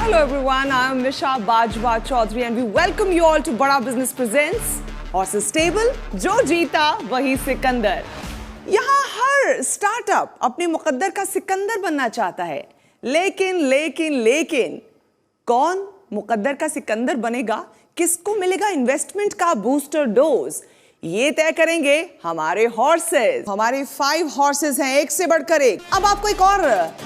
Hello everyone, I am Misha Bajwa Chaudhary and we welcome you all to Bada Business Presents Horses Stable, जो जीता वही सिकंदर। यहाँ हर startup अपने मुकद्दर का सिकंदर बनना चाहता है, लेकिन कौन मुकद्दर का सिकंदर बनेगा, किसको मिलेगा इन्वेस्टमेंट का बूस्टर डोज, ये तय करेंगे हमारे हॉर्सेस। हमारे 5 हॉर्सेस हैं, एक से बढ़कर एक। अब आपको एक और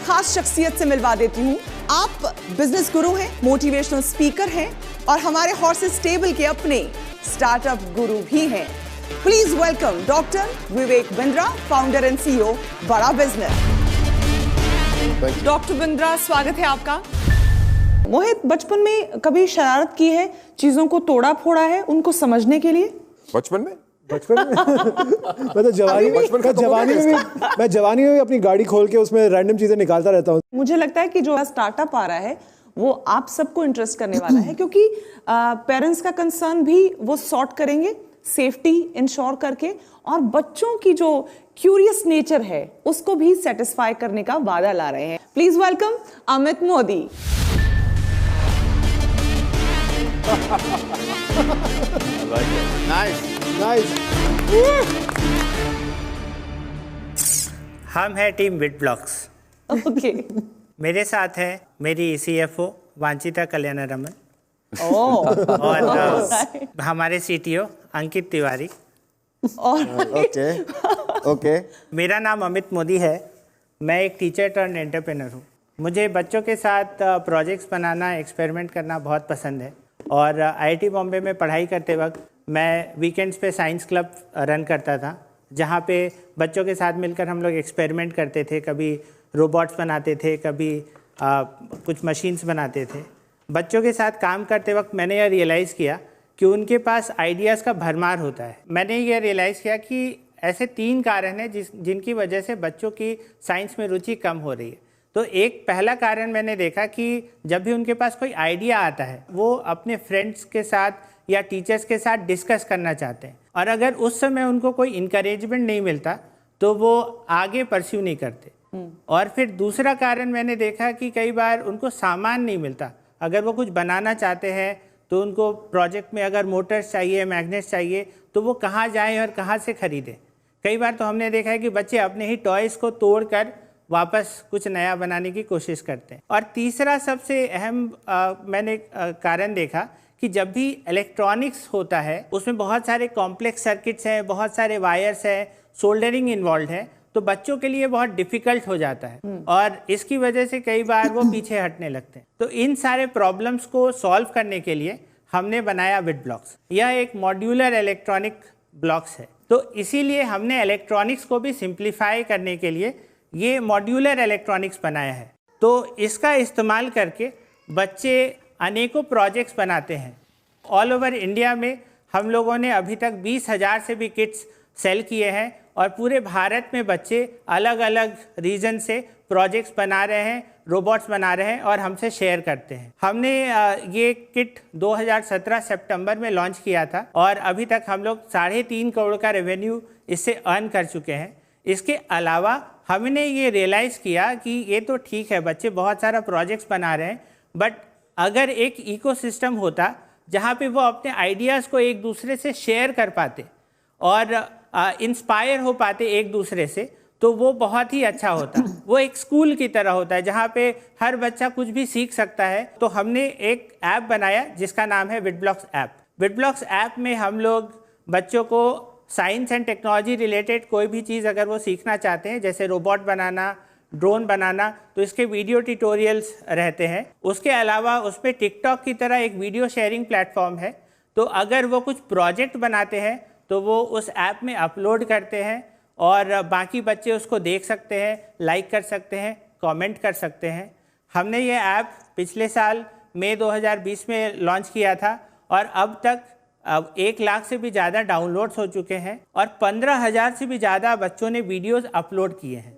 खास शख्सियत से मिलवा देती हूँ। आप बिजनेस गुरु हैं, मोटिवेशनल स्पीकर हैं और हमारे हॉर्सेस स्टेबल के अपने स्टार्टअप गुरु भी हैं। Please welcome doctor Vivek Bindra, founder and CEO बड़ा बिजनेस। डॉक्टर बिंद्रा, स्वागत है आपका। मोहित, बचपन में कभी शरारत की है, चीजों को तोड़ा फोड़ा है उनको समझने के लिए? बचपन में मैं तो जवानी में भी अपनी गाड़ी खोल के उसमें रैंडम चीजें निकालता रहता हूँ। मुझे लगता है कि जो स्टार्टअप आ रहा है वो आप सबको इंटरेस्ट करने वाला है, क्योंकि पेरेंट्स का कंसर्न भी वो सॉर्ट करेंगे, सेफ्टी इंश्योर करके, और बच्चों की जो क्यूरियस नेचर है उसको भी सेटिस्फाई करने का वादा ला रहे हैं। Please welcome Amit Modi. Nice. हम हैं टीम विडब्लॉक्स। ओके। मेरे साथ है मेरी सीएफओ वांचिता कल्याणरमन और हमारे सीटीओ अंकित तिवारी। ओके। मेरा नाम अमित मोदी है। मैं एक टीचर टर्न एंटरप्रेन्योर हूँ। मुझे बच्चों के साथ प्रोजेक्ट्स बनाना, एक्सपेरिमेंट करना बहुत पसंद है और आईआईटी बॉम्बे में पढ़ाई करते वक्त मैं वीकेंड्स पे साइंस क्लब रन करता था, जहाँ पे बच्चों के साथ मिलकर हम लोग एक्सपेरिमेंट करते थे। कभी रोबोट्स बनाते थे, कभी कुछ मशीन्स बनाते थे। बच्चों के साथ काम करते वक्त मैंने यह रियलाइज़ किया कि उनके पास आइडियाज़ का भरमार होता है। मैंने यह रियलाइज़ किया कि ऐसे 3 कारण हैं जिनकी वजह से बच्चों की साइंस में रुचि कम हो रही है। तो एक पहला कारण मैंने देखा कि जब भी उनके पास कोई आइडिया आता है वो अपने फ्रेंड्स के साथ या टीचर्स के साथ डिस्कस करना चाहते हैं, और अगर उस समय उनको कोई इनकरेजमेंट नहीं मिलता तो वो आगे परस्यू नहीं करते। और फिर दूसरा कारण मैंने देखा कि कई बार उनको सामान नहीं मिलता। अगर वो कुछ बनाना चाहते हैं तो उनको प्रोजेक्ट में अगर मोटर्स चाहिए, मैग्नेट्स चाहिए, तो वो कहाँ जाएं और कहाँ से खरीदें। कई बार तो हमने देखा है कि बच्चे अपने ही टॉयज़ को तोड़कर वापस कुछ नया बनाने की कोशिश करते हैं। और तीसरा सबसे अहम मैंने कारण देखा कि जब भी इलेक्ट्रॉनिक्स होता है उसमें बहुत सारे कॉम्प्लेक्स सर्किट्स हैं, बहुत सारे वायर्स हैं, सोल्डरिंग इन्वॉल्व है, तो बच्चों के लिए बहुत डिफ़िकल्ट हो जाता है और इसकी वजह से कई बार वो पीछे हटने लगते हैं। तो इन सारे प्रॉब्लम्स को सॉल्व करने के लिए हमने बनाया विडब्लॉक्स। यह एक मॉड्यूलर इलेक्ट्रॉनिक ब्लॉक्स है, तो इसीलिए हमने इलेक्ट्रॉनिक्स को भी सिंप्लीफाई करने के लिए ये मॉड्यूलर इलेक्ट्रॉनिक्स बनाया है। तो इसका इस्तेमाल करके बच्चे अनेकों प्रोजेक्ट्स बनाते हैं। ऑल ओवर इंडिया में हम लोगों ने अभी तक 20,000 से भी किट्स सेल किए हैं और पूरे भारत में बच्चे अलग अलग रीजन से प्रोजेक्ट्स बना रहे हैं, रोबोट्स बना रहे हैं और हमसे शेयर करते हैं। हमने ये किट 2017 सितंबर में लॉन्च किया था और अभी तक हम लोग 3.5 करोड़ का रेवेन्यू इससे अर्न कर चुके हैं। इसके अलावा हमने ये रियलाइज़ किया कि ये तो ठीक है, बच्चे बहुत सारा प्रोजेक्ट्स बना रहे हैं, बट अगर एक इकोसिस्टम होता जहाँ पे वो अपने आइडियाज़ को एक दूसरे से शेयर कर पाते और इंस्पायर हो पाते एक दूसरे से, तो वो बहुत ही अच्छा होता। वो एक स्कूल की तरह होता है जहाँ पे हर बच्चा कुछ भी सीख सकता है। तो हमने एक ऐप बनाया जिसका नाम है विडब्लॉक्स ऐप। विडब्लॉक्स ऐप में हम लोग बच्चों को साइंस एंड टेक्नोलॉजी रिलेटेड कोई भी चीज़ अगर वो सीखना चाहते हैं, जैसे रोबोट बनाना, ड्रोन बनाना, तो इसके वीडियो ट्यूटोरियल्स रहते हैं। उसके अलावा उस पर टिकटॉक की तरह एक वीडियो शेयरिंग प्लेटफॉर्म है। तो अगर वो कुछ प्रोजेक्ट बनाते हैं तो वो उस ऐप में अपलोड करते हैं और बाकी बच्चे उसको देख सकते हैं, लाइक कर सकते हैं, कमेंट कर सकते हैं। हमने ये ऐप पिछले साल मई 2020 में लॉन्च किया था और अब तक 1 लाख से भी ज़्यादा डाउनलोड्स हो चुके हैं और 15,000 से भी ज़्यादा बच्चों ने वीडियोस अपलोड किए हैं।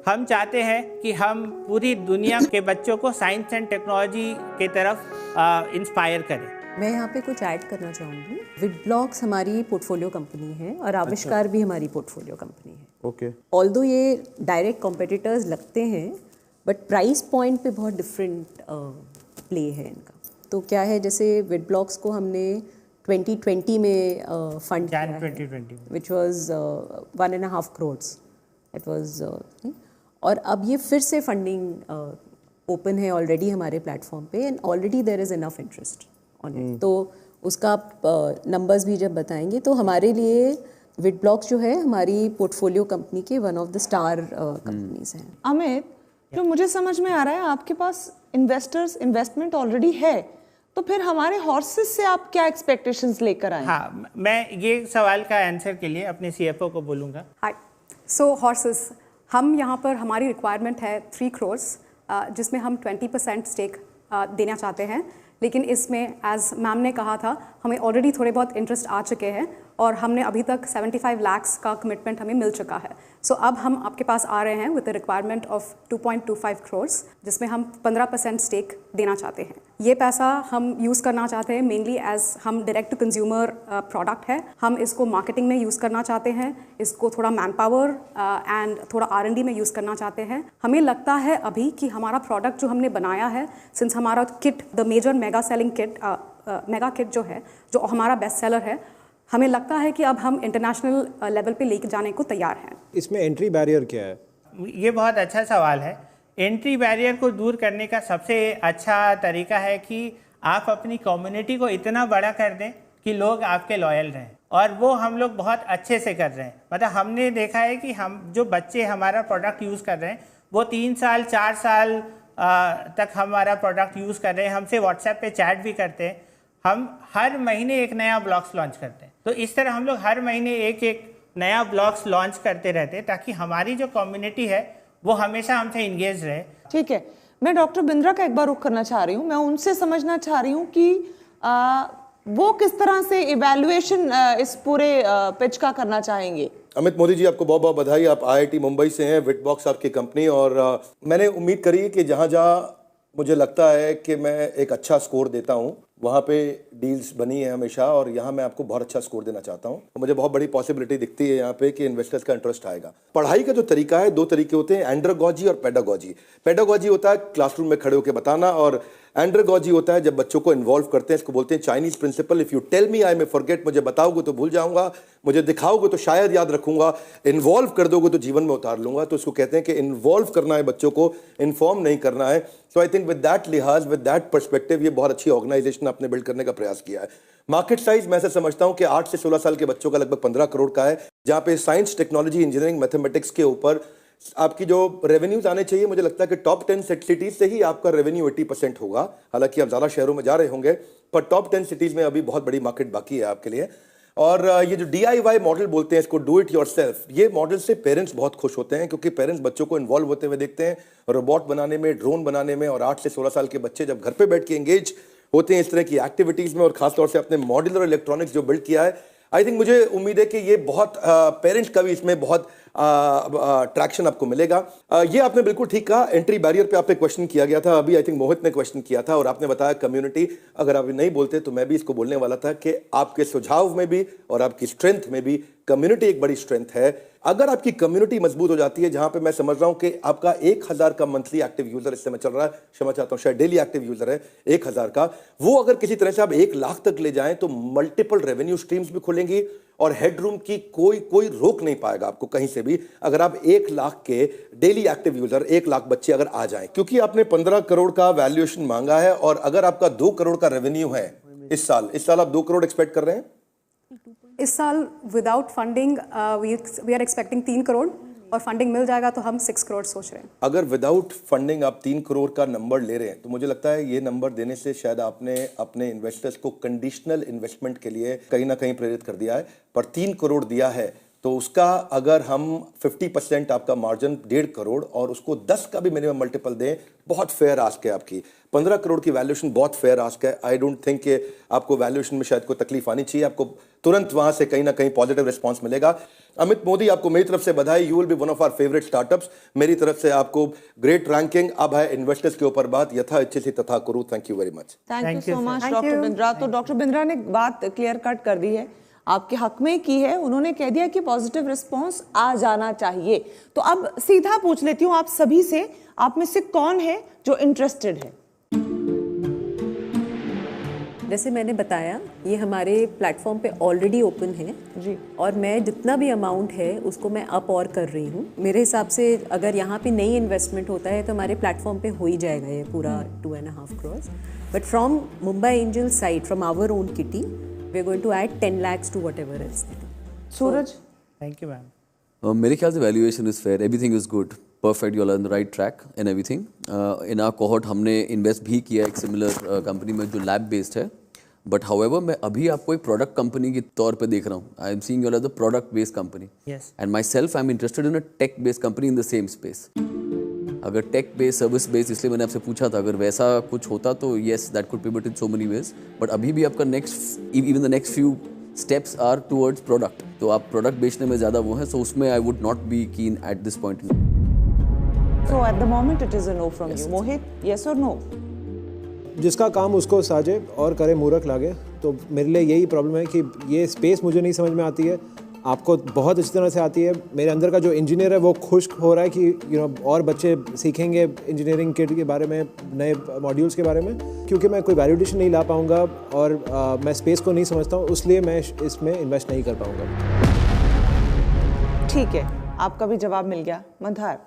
हम चाहते हैं कि हम पूरी दुनिया के बच्चों को साइंस एंड टेक्नोलॉजी की तरफ इंस्पायर करें। मैं यहाँ पे कुछ ऐड करना चाहूँगी। विडब्लॉक्स हमारी पोर्टफोलियो कंपनी है और आविष्कार भी हमारी पोर्टफोलियो कंपनी है। ओके। ऑल्दो ये डायरेक्ट कॉम्पिटिटर्स लगते हैं, बट प्राइस पॉइंट पे बहुत डिफरेंट प्ले है इनका। तो क्या है, जैसे विड ब्लॉक्स को हमने 2020 में फंड किया है, 2020 which was 1.5 crores it was, और अब ये फिर से फंडिंग ओपन है ऑलरेडी हमारे प्लेटफॉर्म पे, and already there is enough interest on it. तो उसका आप नंबर्स भी जब बताएंगे, तो हमारे लिए विड ब्लॉक्स जो है हमारी पोर्टफोलियो कंपनी के one of the star companies हैं। अमित, जो मुझे समझ में आ रहा है, आपके पास इन्वेस्टमेंट ऑलरेडी है, तो फिर हमारे हॉर्सेस से आप क्या एक्सपेक्टेशंस लेकर आए? हाँ, मैं ये सवाल का आंसर के लिए अपने CFO को बोलूँगा। हाय, सो हॉर्सेस, हम यहाँ पर हमारी रिक्वायरमेंट है 3 crores, जिसमें हम 20% स्टेक देना चाहते हैं। लेकिन इसमें एज मैम ने कहा था, हमें ऑलरेडी थोड़े बहुत इंटरेस्ट आ चुके हैं और हमने अभी तक 75 lakhs का कमिटमेंट हमें मिल चुका है। सो अब हम आपके पास आ रहे हैं with the requirement of 2.25 crores, जिसमें हम 15% स्टेक देना चाहते हैं। ये पैसा हम यूज़ करना चाहते हैं मेनली एज हम डायरेक्ट टू कंज्यूमर प्रोडक्ट है, हम इसको मार्केटिंग में यूज़ करना चाहते हैं, इसको थोड़ा मैन पावर एंड थोड़ा R&D में यूज़ करना चाहते हैं। हमें लगता है अभी कि हमारा प्रोडक्ट जो हमने बनाया है, सिंस हमारा kit the major mega selling kit, mega kit जो है, जो हमारा बेस्ट सेलर है, हमें लगता है कि अब हम इंटरनेशनल लेवल पे लेके जाने को तैयार हैं। इसमें एंट्री बैरियर क्या है? ये बहुत अच्छा सवाल है। एंट्री बैरियर को दूर करने का सबसे अच्छा तरीका है कि आप अपनी कम्युनिटी को इतना बड़ा कर दें कि लोग आपके लॉयल रहें, और वो हम लोग बहुत अच्छे से कर रहे हैं। मतलब हमने देखा है कि हम जो बच्चे हमारा प्रोडक्ट यूज़ कर रहे हैं, वो 3 साल 4 साल तक हमारा प्रोडक्ट यूज़ कर रहे हैं, हमसे व्हाट्सएप पे चैट भी करते हैं। हम हर महीने एक नया ब्लॉग्स लॉन्च करते हैं। तो इस तरह हम लोग हर महीने एक नया ब्लॉग्स लॉन्च करते रहते हैं, ताकि हमारी जो कम्युनिटी है वो हमेशा हमसे इंगेज रहे। ठीक है, मैं डॉक्टर बिंद्रा का एक बार रुख करना चाह रही हूँ। मैं उनसे समझना चाह रही हूँ कि वो किस तरह से इवैल्यूएशन इस पूरे पिच का करना चाहेंगे। अमित मोदी जी, आपको बहुत बहुत बधाई। आप IIT मुंबई से हैं, विड ब्लॉक्स आपकी कंपनी, और मैंने उम्मीद करी कि जहाँ जहाँ मुझे लगता है कि मैं एक अच्छा स्कोर देता हूँ, वहाँ पे डील्स बनी है हमेशा, और यहाँ मैं आपको बहुत अच्छा स्कोर देना चाहता हूँ। तो मुझे बहुत बड़ी पॉसिबिलिटी दिखती है यहाँ पे कि इन्वेस्टर्स का इंटरेस्ट आएगा। पढ़ाई का जो तरीका है, 2 तरीके होते हैं, एंड्रागॉजी और पेडागॉजी। पेडागॉजी होता है क्लासरूम में खड़े होकर बताना, और एंड्रागॉजी होता है जब बच्चों को इन्वॉल्व करते हैं। इसको बोलते हैं Chinese principle, if you tell me I may forget, मुझे बताओगे तो भूल जाऊंगा, मुझे दिखाओगे तो शायद याद रखूंगा, इन्वॉल्व कर दोगे तो जीवन में उतार लूंगा। तो इसको कहते हैं कि इन्वॉल्व करना है बच्चों को, इन्फॉर्म नहीं करना है। सो आई थिंक विद दैट लिहाज, विद दैट पर्सपेक्टिव, ये बहुत अच्छी ऑर्गेनाइजेशन आपने बिल्ड करने का प्रयास किया है। मार्केट साइज मैं ऐसा समझता हूं कि 8 से 16 साल के बच्चों का लगभग 15 करोड़ का है, जहां पे साइंस, टेक्नोलॉजी, इंजीनियरिंग, मैथमेटिक्स के ऊपर आपकी जो रेवेन्यूज आने चाहिए, मुझे लगता है कि टॉप 10 सिटीज से ही आपका रेवेन्यू 80% होगा। हालांकि आप ज़्यादा शहरों में जा रहे होंगे, पर टॉप 10 सिटीज में अभी बहुत बड़ी मार्केट बाकी है आपके लिए। और ये जो DIY मॉडल बोलते हैं, इसको डू इट योरसेल्फ, ये मॉडल से पेरेंट्स बहुत खुश होते हैं, क्योंकि पेरेंट्स बच्चों को इन्वॉल्व होते हुए देखते हैं रोबोट बनाने में, ड्रोन बनाने में। और 8 से 16 साल के बच्चे जब घर पे बैठ के एंगेज होते हैं इस तरह की एक्टिविटीज़ में, और खासतौर से अपने मॉड्यूलर इलेक्ट्रॉनिक्स जो बिल्ड किया है, आई थिंक मुझे उम्मीद है कि ये बहुत पेरेंट्स का भी इसमें बहुत ट्रैक्शन आपको मिलेगा। ये आपने बिल्कुल ठीक कहा। एंट्री बैरियर पे आपने क्वेश्चन किया गया था, अभी आई थिंक मोहित ने क्वेश्चन किया था, और आपने बताया कम्युनिटी। अगर आप नहीं बोलते तो मैं भी इसको बोलने वाला था कि आपके सुझाव में भी और आपकी स्ट्रेंथ में भी कम्युनिटी एक बड़ी स्ट्रेंथ है। अगर आपकी कम्युनिटी मजबूत हो जाती है, जहां पे मैं समझ रहा हूं कि आपका 1000 का मंथली एक्टिव यूजर इस समय चल रहा है, क्षमा चाहता हूं, शायद डेली एक्टिव यूजर है 1000 का, वो अगर किसी तरह से आप 1 लाख तक ले जाएं तो मल्टीपल रेवेन्यू स्ट्रीम्स भी खुलेंगी, और हेडरूम की कोई रोक नहीं पाएगा आपको कहीं से भी, अगर आप 1 लाख के डेली एक्टिव यूजर, 1 लाख बच्चे अगर आ जाएं। क्योंकि आपने 15 करोड़ का वैल्यूएशन मांगा है, और अगर आपका 2 करोड़ का रेवेन्यू है इस साल आप 2 करोड़ एक्सपेक्ट कर रहे हैं इस साल। Without funding we are expecting 3 crore, और फंडिंग मिल जाएगा तो हम 6 करोड़ सोच रहे हैं। अगर विदाउट फंडिंग आप 3 करोड़ का नंबर ले रहे हैं, तो मुझे लगता है ये नंबर देने से शायद आपने अपने इन्वेस्टर्स को कंडीशनल इन्वेस्टमेंट के लिए कहीं ना कहीं प्रेरित कर दिया है। पर 3 करोड़ दिया है, तो उसका अगर हम 50% आपका मार्जिन 1.5 करोड़, और उसको 10 का भी मिनिमम मल्टीपल दें, बहुत फेयर आस्क है आपकी। 15 करोड़ की वैल्यूएशन बहुत फेयर आस्क है। आई डोंट थिंक कि आपको वैल्यूएशन में शायद कोई तकलीफ आनी चाहिए, आपको तुरंत वहां से कहीं ना कहीं पॉजिटिव रिस्पांस मिलेगा। अमित मोदी, आपको मेरी तरफ से बधाई। You will be one of our favourite startups. मेरी तरफ से आपको ग्रेट रैंकिंग। अब है इन्वेस्टर्स के ऊपर बात, यथा इच्छित तथा कुरु। Thank you very much. Thank you so much doctor Bindra. तो डॉक्टर बिंद्रा ने बात क्लियर कट कर दी है, आपके हक में की है। उन्होंने कह दिया कि पॉजिटिव रिस्पांस आ जाना चाहिए। तो अब सीधा पूछ लेती हूँ आप सभी से, आप में से कौन है जो इंटरेस्टेड है? जैसे मैंने बताया ये हमारे प्लेटफॉर्म पे ऑलरेडी ओपन है जी। और मैं जितना भी अमाउंट है उसको मैं अप और कर रही हूँ। मेरे हिसाब से अगर यहाँ पे नई इन्वेस्टमेंट होता है तो हमारे प्लेटफॉर्म पे हो ही जाएगा ये पूरा 2.5 crores। But from Mumbai angel side, from our own kitty, we are going to add 10 lakhs to whatever else they do। Suraj, thank you ma'am. मेरे ख्याल से valuation is fair, everything is good, perfect, you are on the right track and everything. In our cohort हमने invest भी किया एक similar company में जो lab based है, बट हाउएवर मैं अभी आपको एक प्रोडक्ट कंपनी के तौर पे देख रहा हूँ। I am seeing you are the product based company and myself I am interested in a tech based company in the same space. अगर टेक बेस्ड, सर्विस बेस्ड, इसलिए मैंने आपसे पूछा था, अगर वैसा कुछ होता तो yes that could pivot in so many ways, but अभी भी आपका next even the next few steps are towards product, तो आप प्रोडक्ट बेचने में ज़्यादा वो हैं, सो उसमें आई वुड नॉट बी कीन at this point. so at the moment it is a no from you. Mohit, yes or no? जिसका काम उसको साजे और करे मूर्ख लागे। तो मेरे लिए यही प्रॉब्लम है कि ये स्पेस मुझे नहीं समझ में आती है, आपको बहुत अच्छी तरह से आती है। मेरे अंदर का जो इंजीनियर है वो खुश हो रहा है कि और बच्चे सीखेंगे इंजीनियरिंग किट के बारे में, नए मॉड्यूल्स के बारे में, क्योंकि मैं कोई वैल्यूएशन नहीं ला पाऊँगा और मैं स्पेस को नहीं समझता हूँ, इसलिए मैं इसमें इन्वेस्ट नहीं कर पाऊँगा। ठीक है, आपका भी जवाब मिल गया। मंधार,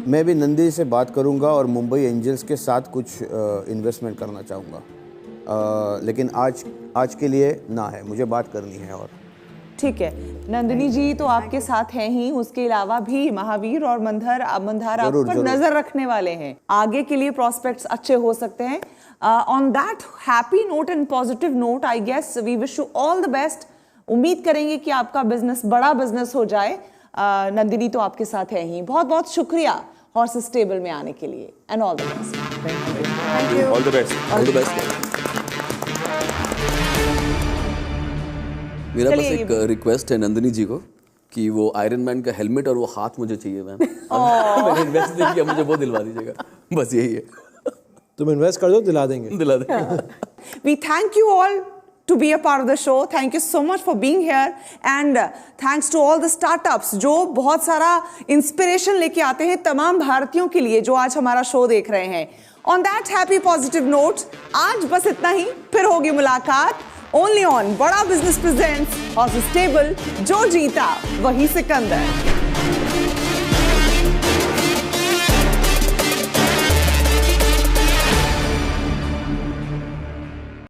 मैं भी नंदी से बात करूंगा और मुंबई एंजल्स के साथ कुछ इन्वेस्टमेंट करना चाहूँगा, लेकिन आज के लिए ना है, मुझे बात करनी है। और ठीक है, नंदिनी जी तो आपके साथ हैं ही, उसके अलावा भी महावीर और मंधार आप पर नजर रखने वाले हैं। आगे के लिए प्रोस्पेक्ट्स अच्छे हो सकते हैं। On that happy note and positive note, I guess we wish you all the best. उम्मीद करेंगे कि आपका बिजनेस बड़ा बिजनेस हो जाए। नंदिनी तो आपके साथ है ही। बहुत बहुत शुक्रिया हॉर्सेस टेबल में आने के लिए and all the best. All the best, all the best. मेरा बस एक रिक्वेस्ट है नंदिनी जी को कि वो आयरन मैन का हेलमेट और वो हाथ मुझे चाहिए मैम। मैंने इन्वेस्ट नहीं किया, मुझे वो दिलवा दीजिएगा, बस यही है। तुम इन्वेस्ट कर दो, दिला देंगे। दिला देंगे। We thank you all to be a part of the show. Thank you so much for being here and thanks to all the startups जो बहुत सारा इंस्पिरेशन लेके आते हैं तमाम भारतीयों के लिए जो आज हमारा शो देख रहे हैं। On that happy positive note, आज बस इतना ही, फिर होगी मुलाकात only on बड़ा बिजनेस प्रेजेंट्स हॉर्सेस टेबल। जो जीता वही सिकंदर।